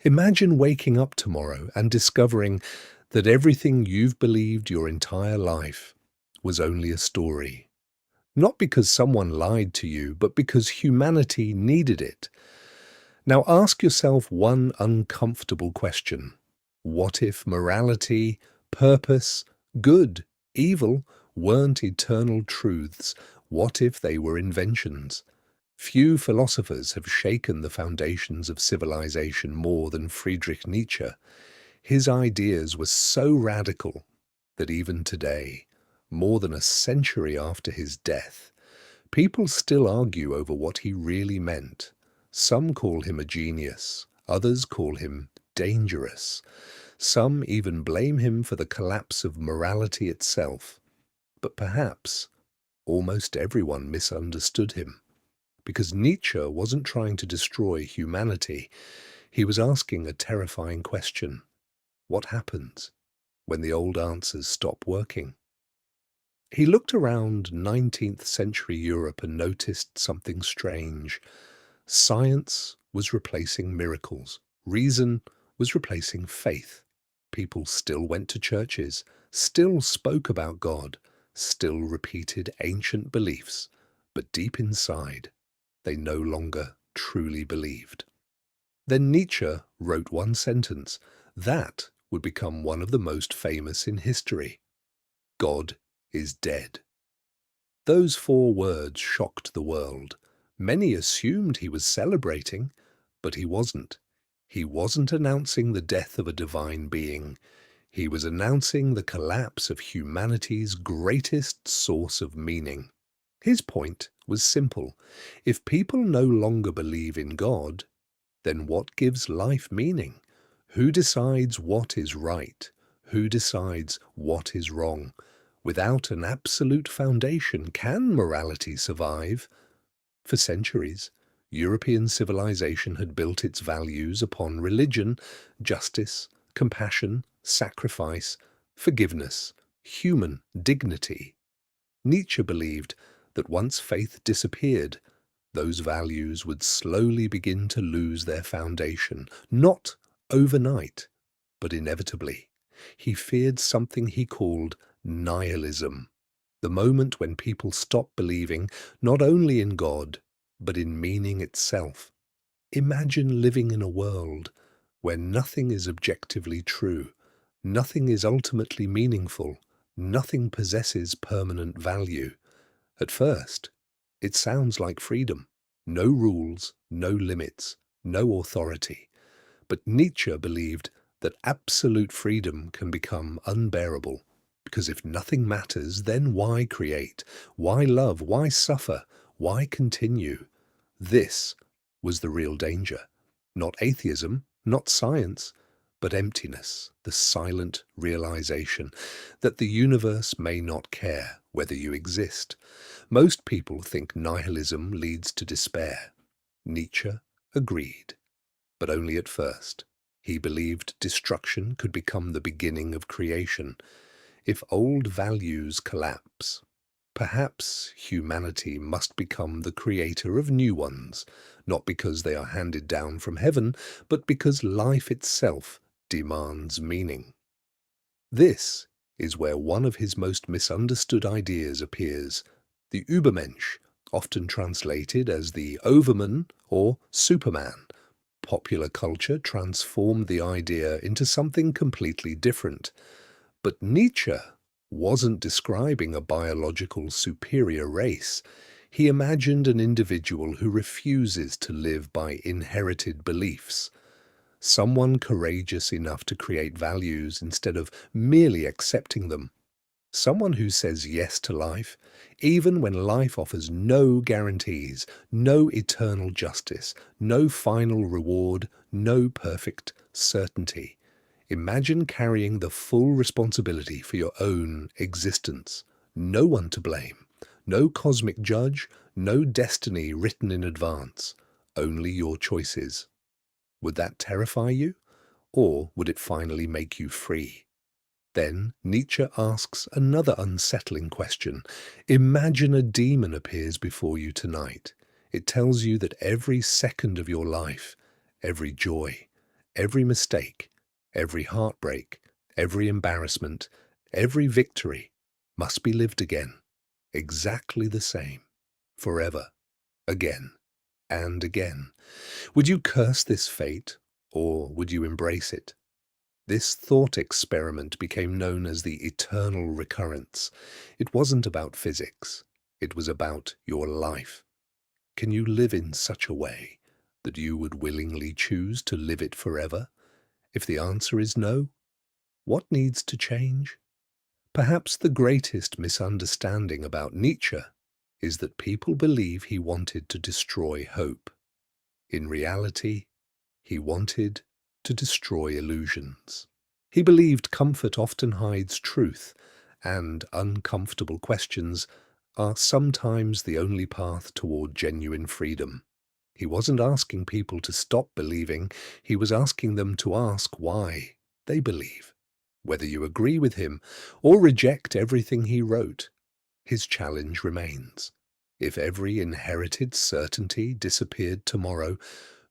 Imagine waking up tomorrow and discovering that everything you've believed your entire life was only a story. Not because someone lied to you, but because humanity needed it. Now ask yourself one uncomfortable question. What if morality, purpose, good, evil weren't eternal truths? What if they were inventions? Few philosophers have shaken the foundations of civilization more than Friedrich Nietzsche. His ideas were so radical that even today, more than a century after his death, people still argue over what he really meant. Some call him a genius, others call him dangerous. Some even blame him for the collapse of morality itself. But perhaps almost everyone misunderstood him. Because Nietzsche wasn't trying to destroy humanity, he was asking a terrifying question. What happens when the old answers stop working? He looked around 19th century Europe and noticed something strange. Science was replacing miracles. Reason was replacing faith. People still went to churches, still spoke about God, still repeated ancient beliefs, but deep inside, they no longer truly believed. Then Nietzsche wrote one sentence. That would become one of the most famous in history. God is dead. Those 4 words shocked the world. Many assumed he was celebrating, but he wasn't. He wasn't announcing the death of a divine being. He was announcing the collapse of humanity's greatest source of meaning. His point was simple. If people no longer believe in God, then what gives life meaning? Who decides what is right? Who decides what is wrong? Without an absolute foundation, can morality survive? For centuries, European civilization had built its values upon religion, justice, compassion, sacrifice, forgiveness, human dignity. Nietzsche believed that once faith disappeared, those values would slowly begin to lose their foundation, not overnight, but inevitably. He feared something he called nihilism, the moment when people stop believing not only in God, but in meaning itself. Imagine living in a world where nothing is objectively true, nothing is ultimately meaningful, nothing possesses permanent value. At first, it sounds like freedom. No rules, no limits, no authority. But Nietzsche believed that absolute freedom can become unbearable, because if nothing matters, then why create? Why love? Why suffer? Why continue? This was the real danger. Not atheism, not science, but emptiness, the silent realization that the universe may not care whether you exist. Most people think nihilism leads to despair. Nietzsche agreed, but only at first. He believed destruction could become the beginning of creation. If old values collapse, perhaps humanity must become the creator of new ones, not because they are handed down from heaven, but because life itself demands meaning. This is where one of his most misunderstood ideas appears, the Übermensch, often translated as the Overman or Superman. Popular culture transformed the idea into something completely different. But Nietzsche wasn't describing a biological superior race. He imagined an individual who refuses to live by inherited beliefs. Someone courageous enough to create values instead of merely accepting them. Someone who says yes to life, even when life offers no guarantees, no eternal justice, no final reward, no perfect certainty. Imagine carrying the full responsibility for your own existence. No one to blame, no cosmic judge, no destiny written in advance, only your choices. Would that terrify you, or would it finally make you free? Then Nietzsche asks another unsettling question. Imagine a demon appears before you tonight. It tells you that every second of your life, every joy, every mistake, every heartbreak, every embarrassment, every victory must be lived again, exactly the same, forever, again and again. Would you curse this fate, or would you embrace it? This thought experiment became known as the eternal recurrence. It wasn't about physics. It was about your life. Can you live in such a way that you would willingly choose to live it forever? If the answer is no, what needs to change? Perhaps the greatest misunderstanding about Nietzsche is that people believe he wanted to destroy hope. In reality, he wanted to destroy illusions. He believed comfort often hides truth, and uncomfortable questions are sometimes the only path toward genuine freedom. He wasn't asking people to stop believing, he was asking them to ask why they believe. Whether you agree with him or reject everything he wrote, his challenge remains. If every inherited certainty disappeared tomorrow,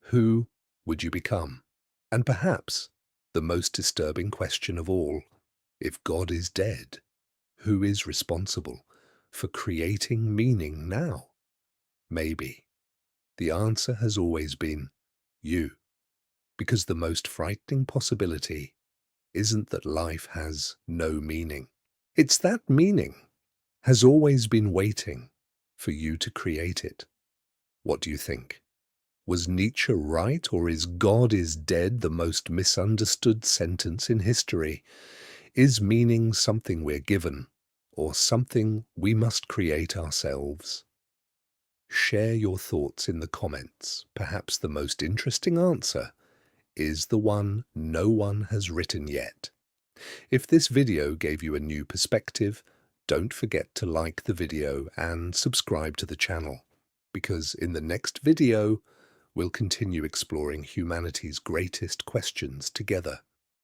who would you become? And perhaps the most disturbing question of all, if God is dead, who is responsible for creating meaning now? Maybe the answer has always been you, because the most frightening possibility isn't that life has no meaning. It's that meaning has always been waiting for you to create it. What do you think? Was Nietzsche right, or is God is dead the most misunderstood sentence in history? Is meaning something we're given, or something we must create ourselves? Share your thoughts in the comments. Perhaps the most interesting answer is the one no one has written yet. If this video gave you a new perspective, don't forget to like the video and subscribe to the channel, because in the next video, we'll continue exploring humanity's greatest questions together.